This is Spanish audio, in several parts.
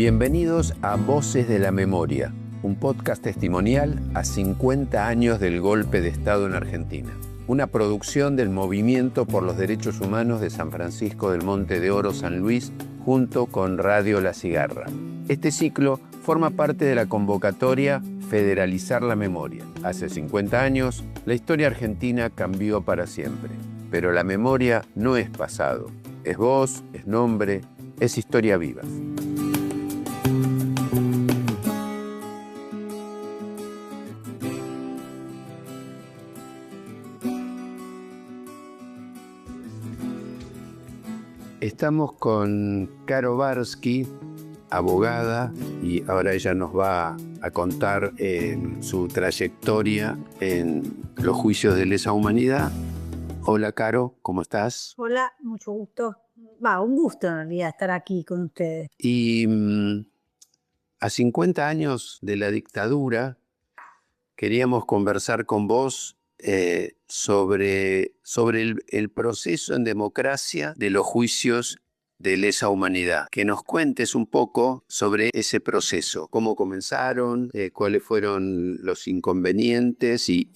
Bienvenidos a Voces de la Memoria, un podcast testimonial a 50 años del golpe de Estado en Argentina. Una producción del Movimiento por los Derechos Humanos de San Francisco del Monte de Oro, San Luis, junto con Radio La Cigarra. Este ciclo forma parte de la convocatoria Federalizar la Memoria. Hace 50 años, la historia argentina cambió para siempre. Pero la memoria no es pasado, es voz, es nombre, es historia viva. Estamos con Caro Barsky, abogada, y ahora ella nos va a contar su trayectoria en los juicios de lesa humanidad. Hola, Caro, ¿cómo estás? Hola, mucho gusto. Un gusto en realidad estar aquí con ustedes. Y a 50 años de la dictadura, queríamos conversar con vos sobre el proceso en democracia de los juicios de lesa humanidad. Que nos cuentes un poco sobre ese proceso, cómo comenzaron, cuáles fueron los inconvenientes y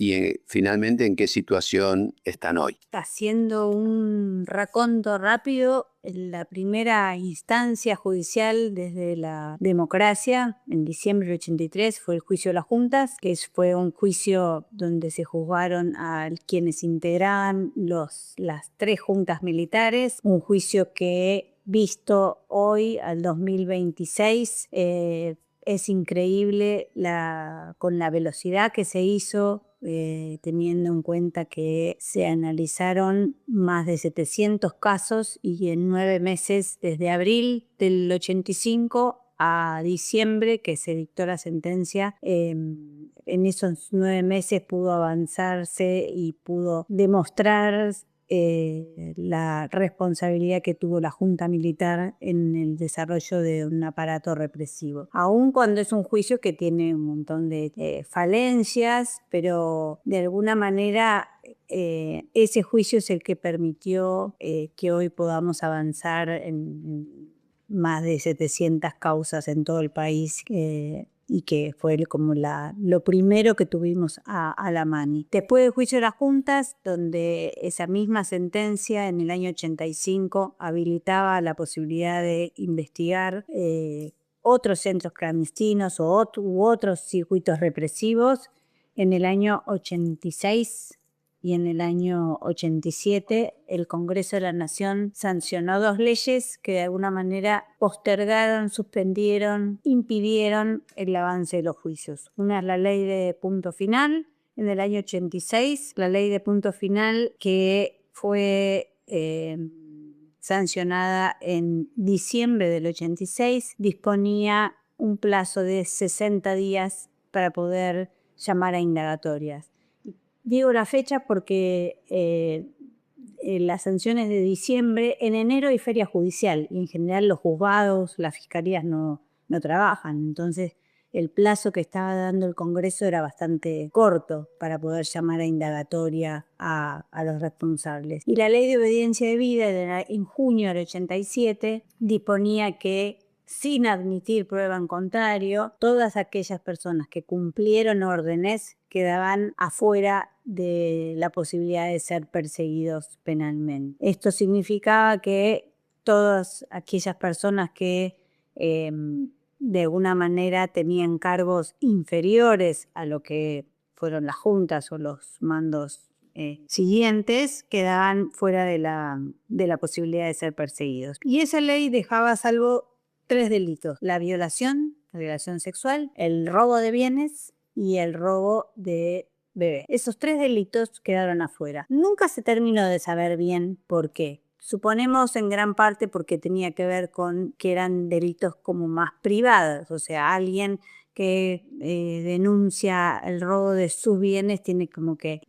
finalmente en qué situación están hoy. Haciendo un raconto rápido, en la primera instancia judicial desde la democracia, en diciembre del 83, fue el juicio de las juntas, que fue un juicio donde se juzgaron a quienes integraban las 3 juntas militares, un juicio que visto hoy al 2026 es increíble con la velocidad que se hizo, teniendo en cuenta que se analizaron más de 700 casos y en 9 meses, desde abril del 85 a diciembre que se dictó la sentencia, en esos 9 meses pudo avanzarse y pudo demostrar la responsabilidad que tuvo la Junta Militar en el desarrollo de un aparato represivo. Aun cuando es un juicio que tiene un montón de falencias, pero de alguna manera ese juicio es el que permitió que hoy podamos avanzar en más de 700 causas en todo el país, y que fue como lo primero que tuvimos a la mano. Después del juicio de las juntas, donde esa misma sentencia en el año 85 habilitaba la posibilidad de investigar otros centros clandestinos u otros circuitos represivos, en el año 86 y en el año 87 el Congreso de la Nación sancionó 2 leyes que de alguna manera postergaron, suspendieron, impidieron el avance de los juicios. Una es la ley de punto final en el año 86, la ley de punto final que fue sancionada en diciembre del 86, disponía un plazo de 60 días para poder llamar a indagatorias. Digo la fecha porque las sanciones de diciembre, en enero hay feria judicial y en general los juzgados, las fiscalías no trabajan. Entonces el plazo que estaba dando el Congreso era bastante corto para poder llamar a indagatoria a los responsables. Y la ley de obediencia debida en junio del 87 disponía que, sin admitir prueba en contrario, todas aquellas personas que cumplieron órdenes quedaban afuera de la posibilidad de ser perseguidos penalmente. Esto significaba que todas aquellas personas que de alguna manera tenían cargos inferiores a lo que fueron las juntas o los mandos siguientes, quedaban fuera de la posibilidad de ser perseguidos. Y esa ley dejaba a salvo 3 delitos: la violación sexual, el robo de bienes y el robo de bebés. Esos 3 delitos quedaron afuera. Nunca se terminó de saber bien por qué. Suponemos en gran parte porque tenía que ver con que eran delitos como más privados, o sea, alguien que denuncia el robo de sus bienes tiene como que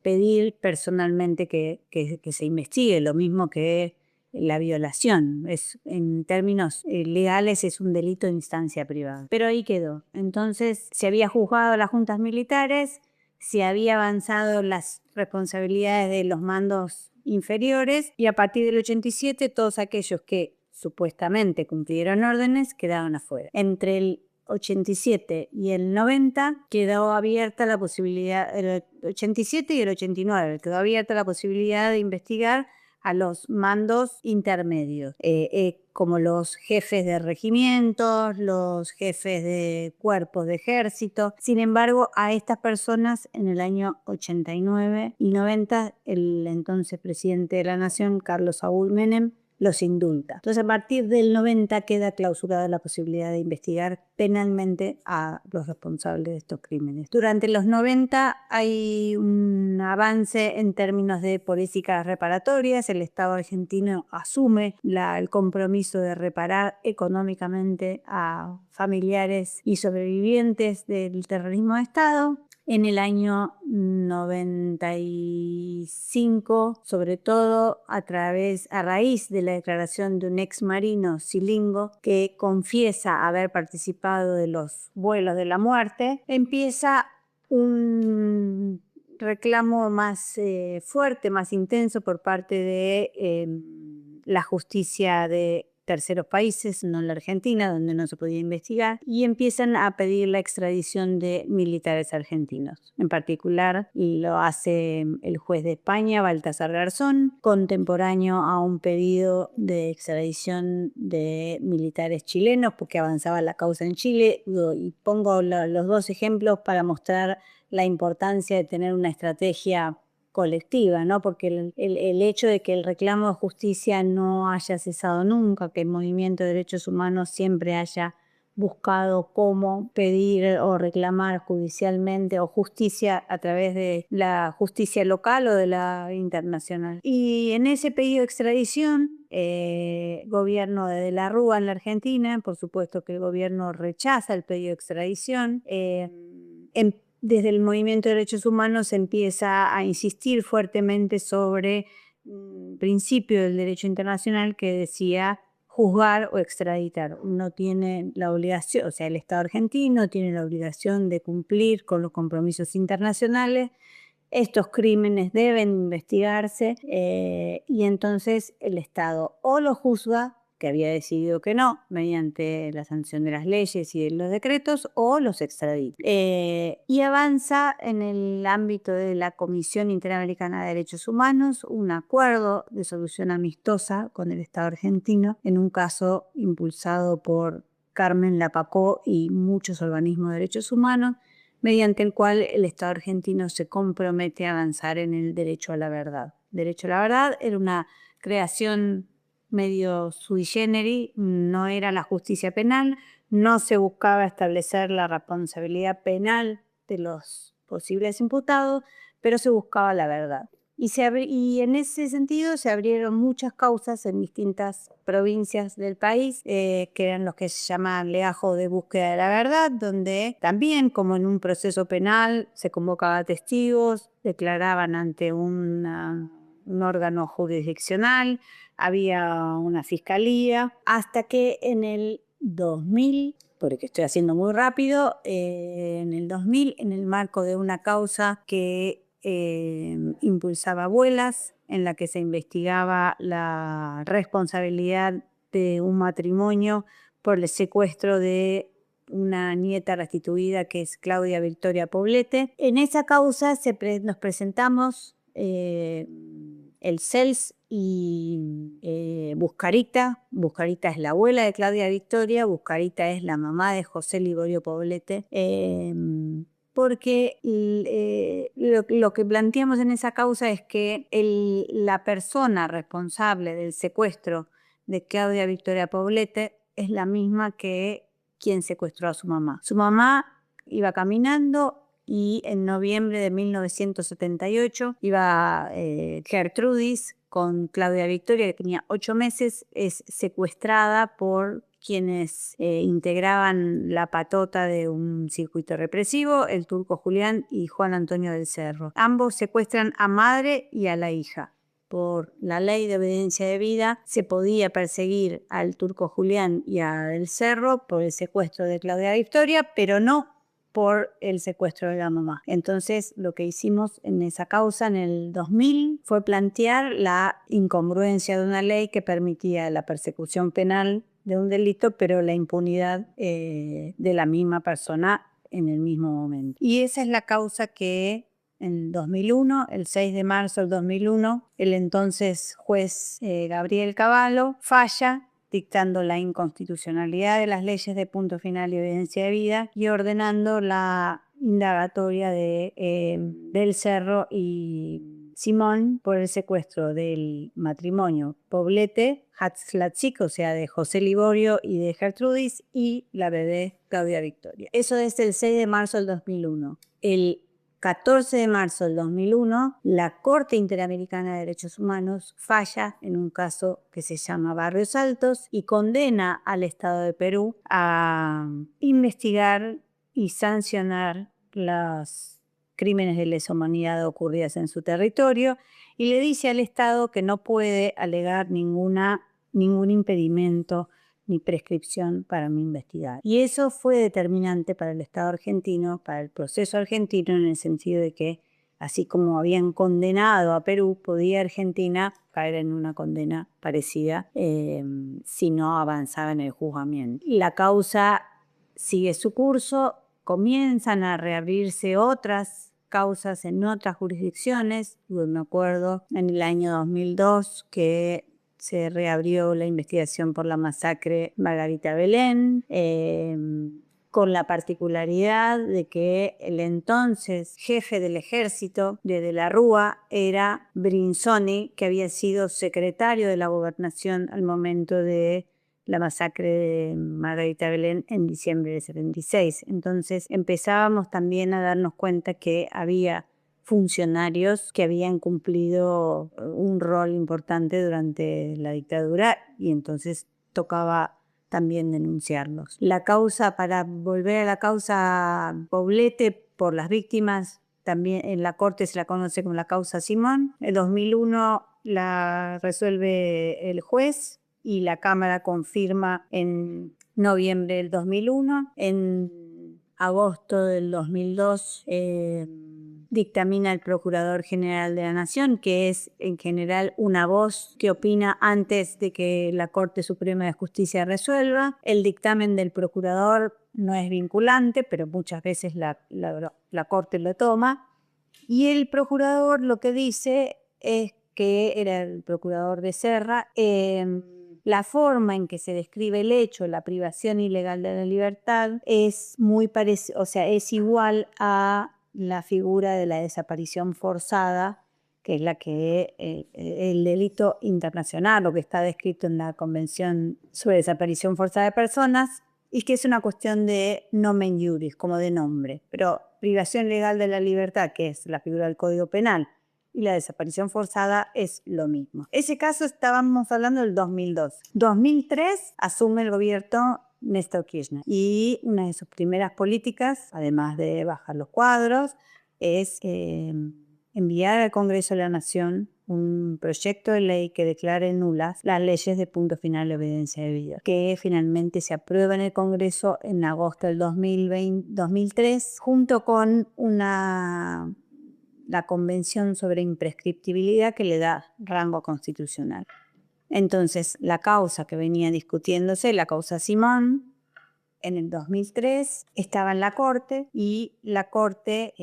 pedir personalmente que se investigue, lo mismo que la violación. En términos legales es un delito de instancia privada. Pero ahí quedó. Entonces se había juzgado a las juntas militares, se había avanzado las responsabilidades de los mandos inferiores y a partir del 87 todos aquellos que supuestamente cumplieron órdenes quedaron afuera. Entre el 87 y el 90 quedó abierta la posibilidad, el 87 y el 89 quedó abierta la posibilidad de investigar a los mandos intermedios, como los jefes de regimientos, los jefes de cuerpos de ejército. Sin embargo, a estas personas en el año 89 y 90, el entonces presidente de la Nación, Carlos Saúl Menem, los indulta. Entonces, a partir del 90 queda clausurada la posibilidad de investigar penalmente a los responsables de estos crímenes. Durante los 90 hay un avance en términos de políticas reparatorias. El Estado argentino asume el compromiso de reparar económicamente a familiares y sobrevivientes del terrorismo de Estado. En el año 95, sobre todo a raíz de la declaración de un ex marino, Silingo, que confiesa haber participado de los vuelos de la muerte, empieza un reclamo más fuerte, más intenso por parte de la justicia de terceros países, no la Argentina, donde no se podía investigar, y empiezan a pedir la extradición de militares argentinos. En particular, lo hace el juez de España, Baltasar Garzón, contemporáneo a un pedido de extradición de militares chilenos, porque avanzaba la causa en Chile. Y pongo los dos ejemplos para mostrar la importancia de tener una estrategia colectiva, ¿no? Porque el hecho de que el reclamo de justicia no haya cesado nunca, que el movimiento de derechos humanos siempre haya buscado cómo pedir o reclamar judicialmente o justicia a través de la justicia local o de la internacional. Y en ese pedido de extradición, gobierno de la Rúa en la Argentina, por supuesto que el gobierno rechaza el pedido de extradición. Desde el movimiento de derechos humanos se empieza a insistir fuertemente sobre un principio del derecho internacional que decía juzgar o extraditar. Uno tiene la obligación, o sea, el Estado argentino tiene la obligación de cumplir con los compromisos internacionales. Estos crímenes deben investigarse y entonces el Estado o lo juzga, que había decidido que no, mediante la sanción de las leyes y de los decretos, o los extradita. Y avanza en el ámbito de la Comisión Interamericana de Derechos Humanos un acuerdo de solución amistosa con el Estado argentino, en un caso impulsado por Carmen Lapacó y muchos organismos de derechos humanos, mediante el cual el Estado argentino se compromete a avanzar en el derecho a la verdad. Derecho a la verdad era una creación medio sui generis, no era la justicia penal, no se buscaba establecer la responsabilidad penal de los posibles imputados, pero se buscaba la verdad. Y en ese sentido se abrieron muchas causas en distintas provincias del país, que eran los que se llaman legajos de búsqueda de la verdad, donde también, como en un proceso penal, se convocaba a testigos, declaraban ante un órgano jurisdiccional, había una fiscalía, hasta que en el 2000, porque estoy haciendo muy rápido, en el 2000, en el marco de una causa que impulsaba abuelas, en la que se investigaba la responsabilidad de un matrimonio por el secuestro de una nieta restituida que es Claudia Victoria Poblete. En esa causa nos presentamos el CELS y Buscarita. Buscarita es la abuela de Claudia Victoria, Buscarita es la mamá de José Ligorio Poblete, porque lo que planteamos en esa causa es que la persona responsable del secuestro de Claudia Victoria Poblete es la misma que quien secuestró a su mamá. Su mamá iba caminando y en noviembre de 1978 iba Gertrudis con Claudia Victoria, que tenía 8 meses, es secuestrada por quienes integraban la patota de un circuito represivo, el turco Julián y Juan Antonio del Cerro. Ambos secuestran a madre y a la hija. Por la ley de obediencia debida se podía perseguir al turco Julián y a del Cerro por el secuestro de Claudia Victoria, pero no por el secuestro de la mamá. Entonces, lo que hicimos en esa causa en el 2000 fue plantear la incongruencia de una ley que permitía la persecución penal de un delito, pero la impunidad de la misma persona en el mismo momento. Y esa es la causa que en 2001, el 6 de marzo del 2001, el entonces juez Gabriel Cavallo falla dictando la inconstitucionalidad de las leyes de punto final y evidencia de vida y ordenando la indagatoria del Cerro y Simón por el secuestro del matrimonio Poblete-Hatzlatzig, o sea, de José Liborio y de Gertrudis, y la bebé Claudia Victoria. Eso desde el 6 de marzo del 2001. El 14 de marzo del 2001, la Corte Interamericana de Derechos Humanos falla en un caso que se llama Barrios Altos y condena al Estado de Perú a investigar y sancionar los crímenes de lesa humanidad ocurridas en su territorio y le dice al Estado que no puede alegar ningún impedimento ni prescripción para no investigar. Y eso fue determinante para el Estado argentino, para el proceso argentino, en el sentido de que, así como habían condenado a Perú, podía Argentina caer en una condena parecida si no avanzaba en el juzgamiento. La causa sigue su curso, comienzan a reabrirse otras causas en otras jurisdicciones. Me acuerdo en el año 2002 que se reabrió la investigación por la masacre Margarita Belén, con la particularidad de que el entonces jefe del ejército de la Rúa era Brinsoni, que había sido secretario de la gobernación al momento de la masacre de Margarita Belén en diciembre de 76. Entonces empezábamos también a darnos cuenta que había funcionarios que habían cumplido un rol importante durante la dictadura y entonces tocaba también denunciarlos. La causa, para volver a la causa Poblete por las víctimas, también en la Corte se la conoce como la causa Simón. En 2001 la resuelve el juez y la Cámara confirma en noviembre del 2001. En agosto del 2002 dictamina el Procurador General de la Nación, que es en general una voz que opina antes de que la Corte Suprema de Justicia resuelva. El dictamen del Procurador no es vinculante, pero muchas veces la Corte lo toma. Y el Procurador lo que dice es que era el Procurador de Serra, la forma en que se describe el hecho, la privación ilegal de la libertad, es muy parecida, o sea, es igual a la figura de la desaparición forzada, que es la que el delito internacional, lo que está descrito en la Convención sobre Desaparición Forzada de Personas, y que es una cuestión de nomen juris, como de nombre. Pero privación ilegal de la libertad, que es la figura del Código Penal, y la desaparición forzada es lo mismo. Ese caso estábamos hablando del 2002. 2003 asume el gobierno Néstor Kirchner y una de sus primeras políticas, además de bajar los cuadros, es enviar al Congreso de la Nación un proyecto de ley que declare nulas las leyes de punto final de evidencia de vida, que finalmente se aprueba en el Congreso en agosto del 2003, junto con la Convención sobre Imprescriptibilidad que le da rango constitucional. Entonces, la causa que venía discutiéndose, la causa Simón, en el 2003, estaba en la Corte y la Corte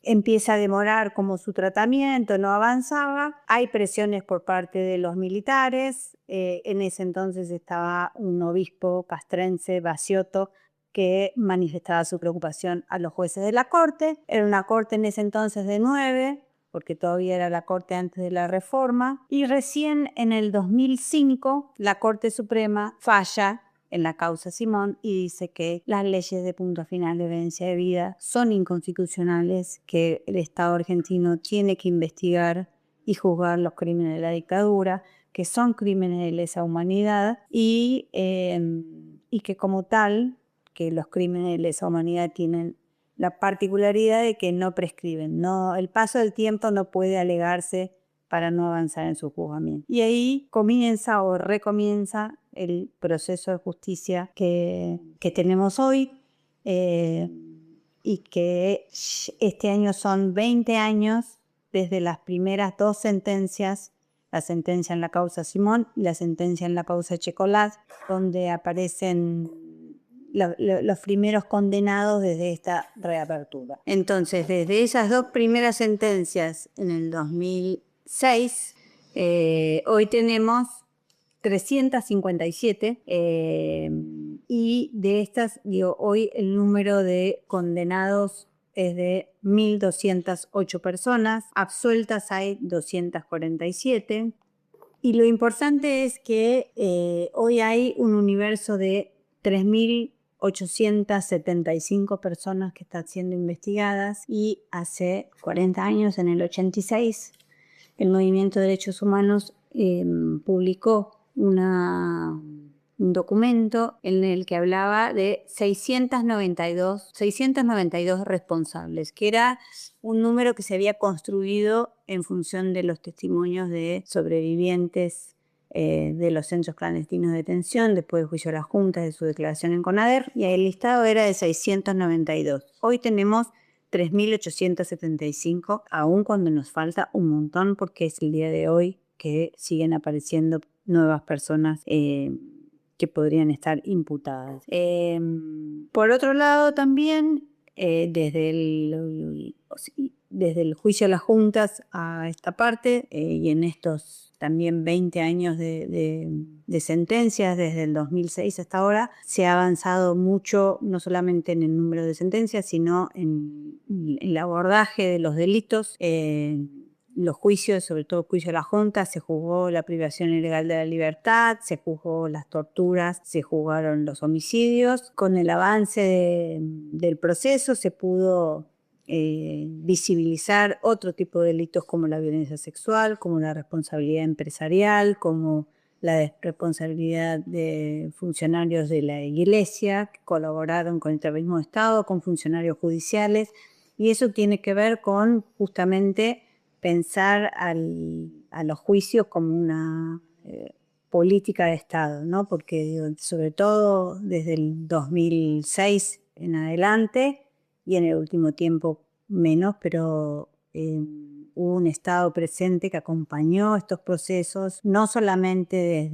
empieza a demorar como su tratamiento, no avanzaba. Hay presiones por parte de los militares. En ese entonces estaba un obispo castrense, Baciotto, que manifestaba su preocupación a los jueces de la Corte. Era una Corte en ese entonces de 9, porque todavía era la Corte antes de la reforma. Y recién en el 2005 la Corte Suprema falla en la causa Simón y dice que las leyes de punto final de evidencia de vida son inconstitucionales, que el Estado argentino tiene que investigar y juzgar los crímenes de la dictadura, que son crímenes de lesa humanidad y que como tal, que los crímenes de lesa humanidad tienen la particularidad de que no prescriben. El paso del tiempo no puede alegarse para no avanzar en su juzgamiento. Y ahí comienza o recomienza el proceso de justicia que tenemos hoy. y que este año son 20 años desde las primeras dos sentencias, la sentencia en la causa Simón y la sentencia en la causa Checolat, donde aparecen los primeros condenados desde esta reapertura. Entonces, desde esas dos primeras sentencias en el 2006, hoy tenemos 357 y de estas, hoy el número de condenados es de 1.208 personas, absueltas hay 247. Y lo importante es que hoy hay un universo de 3.875 personas que están siendo investigadas, y hace 40 años, en el 86, el Movimiento de Derechos Humanos publicó un documento en el que hablaba de 692 responsables, que era un número que se había construido en función de los testimonios de sobrevivientes de los centros clandestinos de detención después del juicio de las juntas, de su declaración en CONADER, y el listado era de 692. Hoy tenemos 3.875, aun cuando nos falta un montón, porque es el día de hoy que siguen apareciendo nuevas personas que podrían estar imputadas. Por otro lado, también desde el juicio a las juntas a esta parte, y en estos también 20 años de sentencias, desde el 2006 hasta ahora, se ha avanzado mucho, no solamente en el número de sentencias, sino en el abordaje de los delitos. Los juicios, sobre todo el juicio a la Junta, se juzgó la privación ilegal de la libertad, se juzgó las torturas, se juzgaron los homicidios. Con el avance del proceso se pudo visibilizar otro tipo de delitos como la violencia sexual, como la responsabilidad empresarial, como la responsabilidad de funcionarios de la Iglesia que colaboraron con el terrorismo de Estado, con funcionarios judiciales, y eso tiene que ver con justamente pensar a los juicios como una política de Estado, ¿no? Porque sobre todo desde el 2006 en adelante, y en el último tiempo menos, pero hubo un Estado presente que acompañó estos procesos, no solamente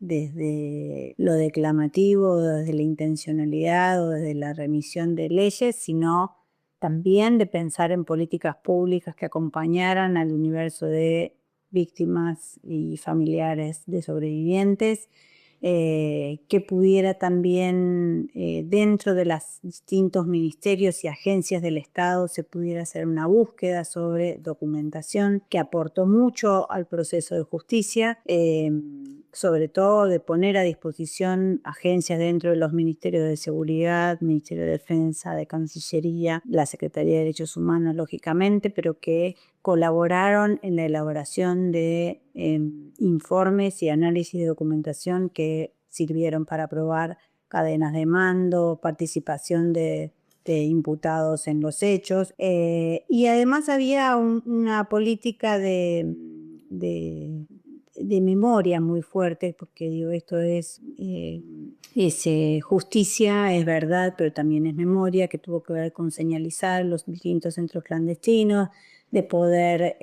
desde lo declamativo, desde la intencionalidad o desde la remisión de leyes, sino también de pensar en políticas públicas que acompañaran al universo de víctimas y familiares de sobrevivientes, que pudiera también dentro de los distintos ministerios y agencias del Estado se pudiera hacer una búsqueda sobre documentación que aportó mucho al proceso de justicia, sobre todo de poner a disposición agencias dentro de los ministerios de Seguridad, Ministerio de Defensa, de Cancillería, la Secretaría de Derechos Humanos, lógicamente, pero que colaboraron en la elaboración de informes y análisis de documentación que sirvieron para aprobar cadenas de mando, participación de imputados en los hechos, y además había una política de memoria muy fuerte, porque digo, esto es justicia, es verdad, pero también es memoria, que tuvo que ver con señalizar los distintos centros clandestinos, de poder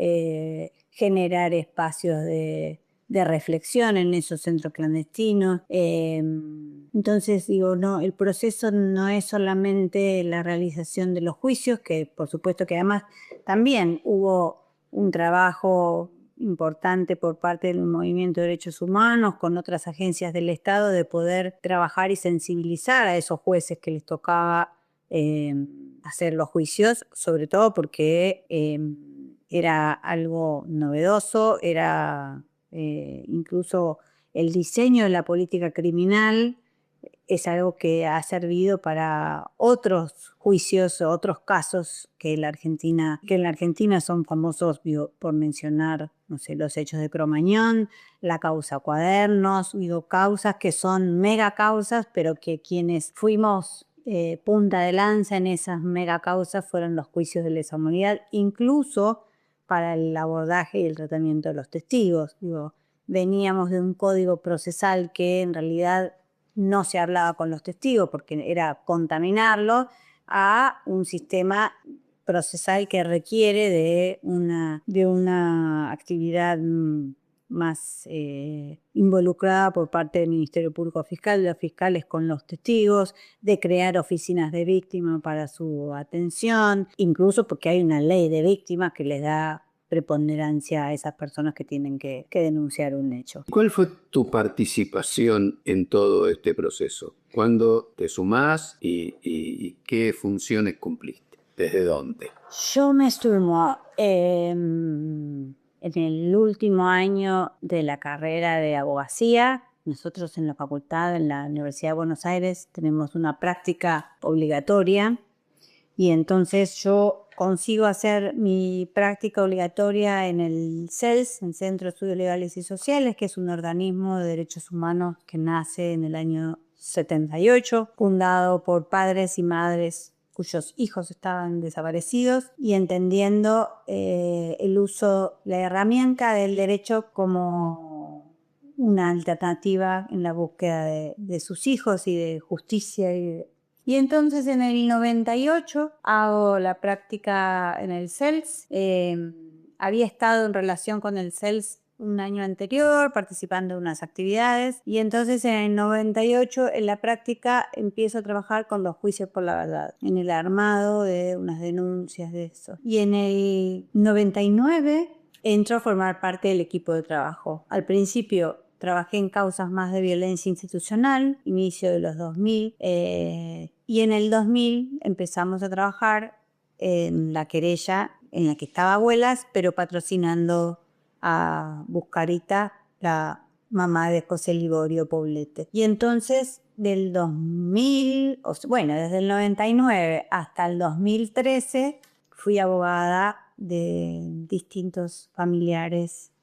generar espacios de reflexión en esos centros clandestinos. Entonces digo, no, el proceso no es solamente la realización de los juicios, que por supuesto que además también hubo un trabajo importante por parte del Movimiento de Derechos Humanos con otras agencias del Estado de poder trabajar y sensibilizar a esos jueces que les tocaba hacer los juicios, sobre todo porque era algo novedoso, era incluso el diseño de la política criminal es algo que ha servido para otros juicios, otros casos que en la Argentina son famosos, por mencionar, no sé, los hechos de Cromañón, la causa Cuadernos, causas que son mega causas, pero que quienes fuimos punta de lanza en esas mega causas fueron los juicios de lesa humanidad, incluso para el abordaje y el tratamiento de los testigos. Veníamos de un código procesal que en realidad no se hablaba con los testigos porque era contaminarlos, a un sistema procesal que requiere de una actividad más involucrada por parte del Ministerio Público Fiscal, de los fiscales con los testigos, de crear oficinas de víctimas para su atención, incluso porque hay una ley de víctimas que les da preponderancia a esas personas que tienen que denunciar un hecho. ¿Cuál fue tu participación en todo este proceso? ¿Cuándo te sumás y qué funciones cumpliste? ¿Desde dónde? Yo me sumo en el último año de la carrera de abogacía. Nosotros en la facultad, en la Universidad de Buenos Aires, tenemos una práctica obligatoria y entonces yo consigo hacer mi práctica obligatoria en el CELS, el Centro de Estudios Legales y Sociales, que es un organismo de derechos humanos que nace en el año 78, fundado por padres y madres cuyos hijos estaban desaparecidos, y entendiendo el uso, la herramienta del derecho como una alternativa en la búsqueda de sus hijos y de justicia. Y entonces en el 98 hago la práctica en el CELS. Había estado en relación con el CELS un año anterior, participando en unas actividades, y entonces en el 98 en la práctica empiezo a trabajar con los juicios por la verdad, en el armado de unas denuncias de eso. Y en el 99 entro a formar parte del equipo de trabajo. Al principio trabajé en causas más de violencia institucional, inicio de los 2000, y en el 2000 empezamos a trabajar en la querella en la que estaba Abuelas, pero patrocinando a Buscarita, la mamá de José Liborio Poblete. Y entonces del 2000, desde el 99 hasta el 2013, fui abogada de distintos familiares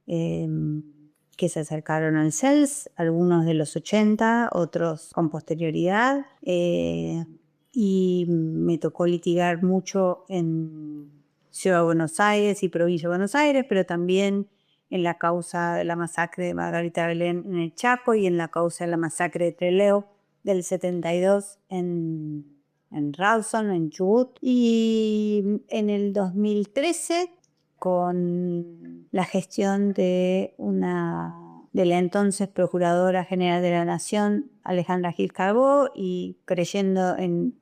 que se acercaron al CELS, algunos de los 80, otros con posterioridad, y me tocó litigar mucho en Ciudad de Buenos Aires y Provincia de Buenos Aires, pero también en la causa de la masacre de Margarita Belén en el Chaco y en la causa de la masacre de Trelew del 72 en Rawson, en Chubut. Y en el 2013, con la gestión de la entonces Procuradora General de la Nación, Alejandra Gil Carbó, y creyendo en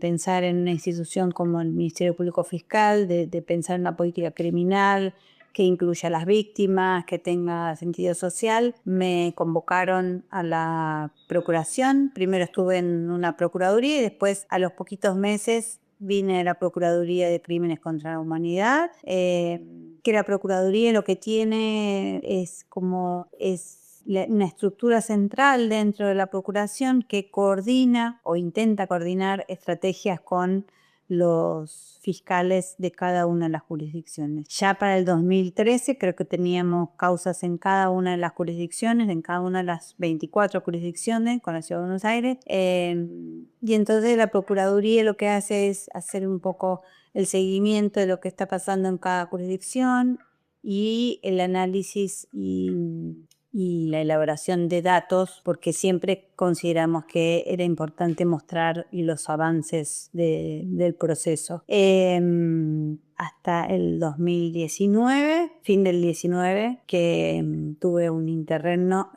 pensar en una institución como el Ministerio Público Fiscal, de pensar en una política criminal que incluya a las víctimas, que tenga sentido social, me convocaron a la Procuración. Primero estuve en una Procuraduría y después, a los poquitos meses, vine a la Procuraduría de Crímenes contra la Humanidad, que la Procuraduría lo que tiene es una estructura central dentro de la Procuración que coordina o intenta coordinar estrategias con los fiscales de cada una de las jurisdicciones. Ya para el 2013 creo que teníamos causas en cada una de las jurisdicciones, en cada una de las 24 jurisdicciones con la Ciudad de Buenos Aires. Y entonces la Procuraduría lo que hace es hacer un poco el seguimiento de lo que está pasando en cada jurisdicción y el análisis y la elaboración de datos, porque siempre consideramos que era importante mostrar los avances del proceso. Hasta el 2019, fin del 19, que tuve un interregno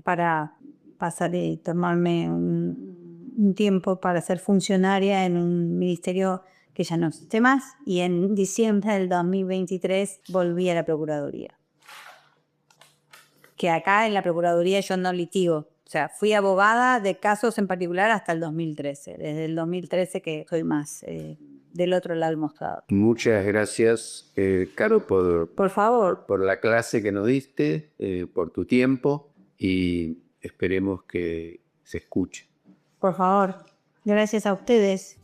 para pasar y tomarme un tiempo para ser funcionaria en un ministerio que ya no existe más, y en diciembre del 2023 volví a la Procuraduría. Que acá en la Procuraduría yo no litigo. O sea, fui abogada de casos en particular hasta el 2013. Desde el 2013 que soy más del otro lado del mostrador. Muchas gracias, Caro, por favor, por la clase que nos diste, por tu tiempo, y esperemos que se escuche. Por favor. Gracias a ustedes.